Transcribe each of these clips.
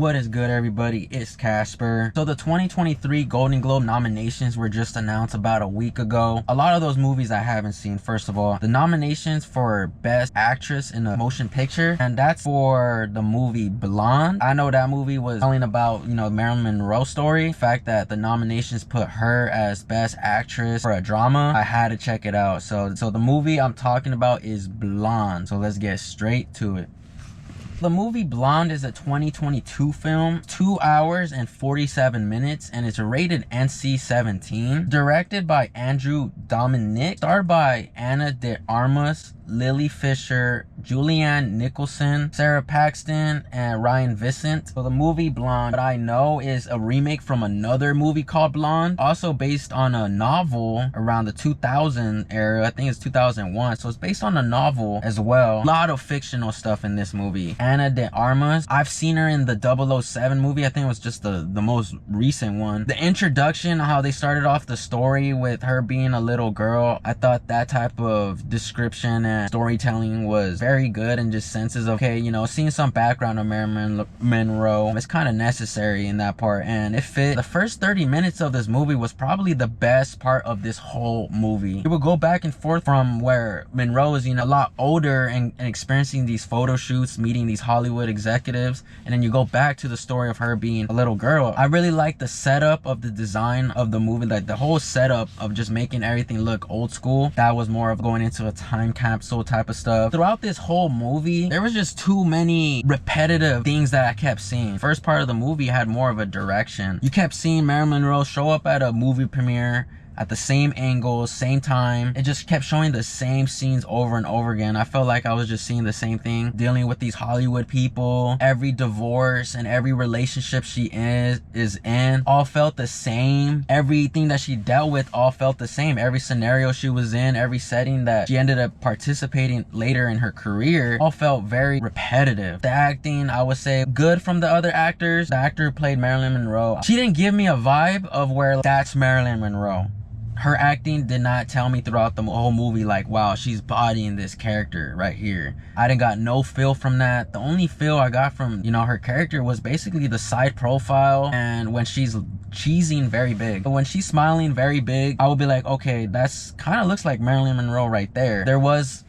What is good, everybody? It's Casper. So the 2023 Golden Globe nominations were just announced about a week ago. A lot of those movies I haven't seen. First of all, the nominations for Best Actress in a Motion Picture, and that's for the movie Blonde. I know that movie was telling about, Marilyn Monroe story. The fact that the nominations put her as Best Actress for a drama, I had to check it out. So the movie I'm talking about is Blonde. So let's get straight to it. The movie Blonde is a 2022 film, 2 hours and 47 minutes, and it's rated NC-17. Directed by Dominik, starred by Ana de Armas, Lily Fisher, Julianne Nicholson, Sarah Paxton, and Ryan Vincent. So the movie Blonde, what I know, is a remake from another movie called Blonde, also based on a novel around the 2000 era. I think it's 2001. So it's based on a novel as well. A lot of fictional stuff in this movie. Ana de Armas, I've seen her in the 007 movie. I think it was just the most recent one. The introduction, how they started off the story with her being a little girl, I thought that type of description and storytelling was very good, and just senses of, okay, seeing some background of Marilyn Monroe is kind of necessary in that part, and it fit. The first 30 minutes of this movie was probably the best part of this whole movie. It would go back and forth from where Monroe is, a lot older and experiencing these photo shoots, meeting these Hollywood executives, and then you go back to the story of her being a little girl. I really like the setup of the design of the movie, like the whole setup of just making everything look old school. That was more of going into a time capsule type of stuff. Throughout this whole movie, there was just too many repetitive things that I kept seeing. First part of the movie had more of a direction. You kept seeing Marilyn Monroe show up at a movie premiere at the same angle, same time. It just kept showing the same scenes over and over again. I felt like I was just seeing the same thing, dealing with these Hollywood people. Every divorce and every relationship she is in all felt the same. Everything that she dealt with all felt the same. Every scenario she was in, every setting that she ended up participating later in her career, all felt very repetitive. The acting, I would say, good from the other actors. The actor who played Marilyn Monroe, she didn't give me a vibe of where that's Marilyn Monroe. Her acting did not tell me throughout the whole movie, like, wow, she's bodying this character right here. I didn't got no feel from that. The only feel I got from, her character was basically the side profile, and when she's cheesing very big. But when she's smiling very big, I would be like, okay, that's kind of looks like Marilyn Monroe right there. There was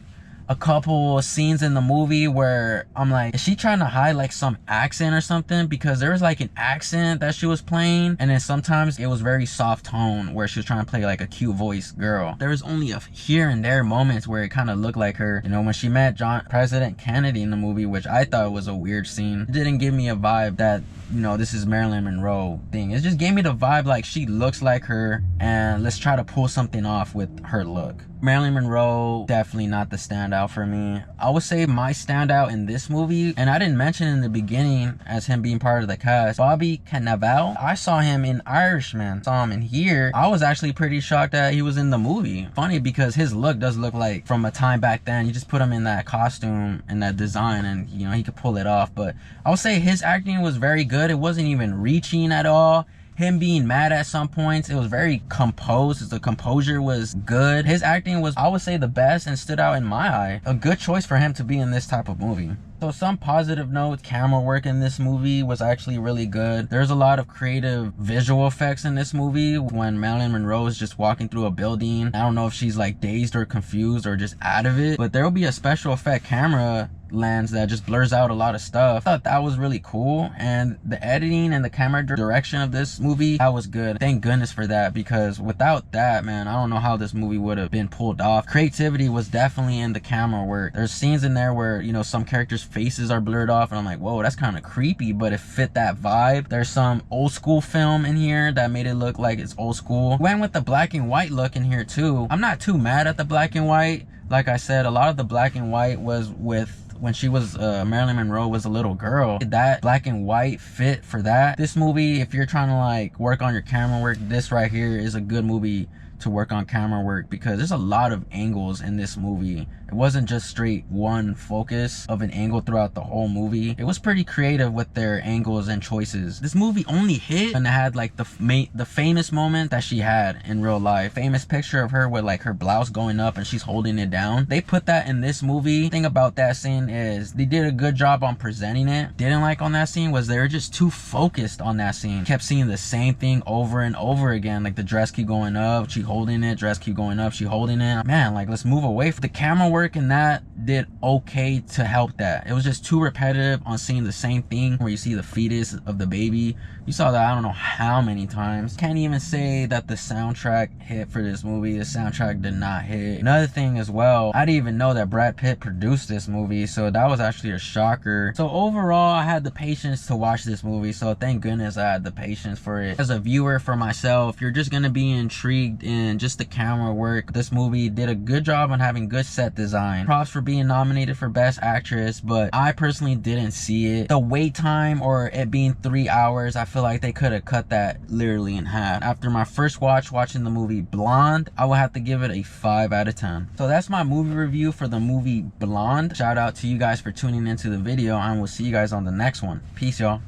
a couple scenes in the movie where I'm like, is she trying to hide like some accent or something? Because there was like an accent that she was playing, and then sometimes it was very soft tone where she was trying to play like a cute voice girl. There was only a here and there moments where it kind of looked like her. When she met President Kennedy in the movie, which I thought was a weird scene. It didn't give me a vibe that, this is Marilyn Monroe thing. It just gave me the vibe like she looks like her, and let's try to pull something off with her look. Marilyn Monroe, definitely not the standout for me. I would say my standout in this movie, and I didn't mention in the beginning as him being part of the cast, Bobby Cannavale. I saw him in Irishman. Saw him in here. I was actually pretty shocked that he was in the movie. Funny because his look does look like from a time back then. You just put him in that costume and that design, and he could pull it off. But I would say his acting was very good. It wasn't even reaching at all. Him being mad at some points, it was very composed. The composure was good. His acting was, I would say, the best and stood out in my eye. A good choice for him to be in this type of movie. So some positive notes, camera work in this movie was actually really good. There's a lot of creative visual effects in this movie when Marilyn Monroe is just walking through a building. I don't know if she's like dazed or confused or just out of it, but there will be a special effect camera lens that just blurs out a lot of stuff. I thought that was really cool, and the editing and the camera direction of this movie, that was good. Thank goodness for that, because without that, man, I don't know how this movie would have been pulled off. Creativity was definitely in the camera work. There's scenes in there where some characters' faces are blurred off, and I'm like, whoa, that's kind of creepy, but it fit that vibe. There's some old school film in here that made it look like it's old school. Went with the black and white look in here too. I'm not too mad at the black and white. Like I said, a lot of the black and white was with when she was Marilyn Monroe was a little girl. That black and white fit for that. This movie, if you're trying to like work on your camera work, this right here is a good movie to work on camera work, because there's a lot of angles in this movie. It wasn't just straight one focus of an angle throughout the whole movie. It was pretty creative with their angles and choices. This movie only hit when it had like the famous moment that she had in real life. Famous picture of her with like her blouse going up and she's holding it down. They put that in this movie. The thing about that scene is they did a good job on presenting it. Didn't like on that scene was they were just too focused on that scene. Kept seeing the same thing over and over again. Like the dress keep going up, she holding it, dress keep going up, she holding it. Man, like let's move away from the camera work, and that did okay to help that. It was just too repetitive on seeing the same thing where you see the fetus of the baby. You saw that I don't know how many times. Can't even say that the soundtrack hit for this movie. The soundtrack did not hit. Another thing as well, I didn't even know that Brad Pitt produced this movie, so that was actually a shocker. So overall, I had the patience to watch this movie, so thank goodness I had the patience for it. As a viewer for myself, you're just gonna be intrigued in just the camera work. This movie did a good job on having good set design. Props for being nominated for Best Actress, but I personally didn't see it. The wait time or it being 3 hours, I feel like they could have cut that literally in half. After my first watching the movie Blonde, I would have to give it a 5 out of 10. So that's my movie review for the movie Blonde. Shout out to you guys for tuning into the video, and we'll see you guys on the next one. Peace, y'all.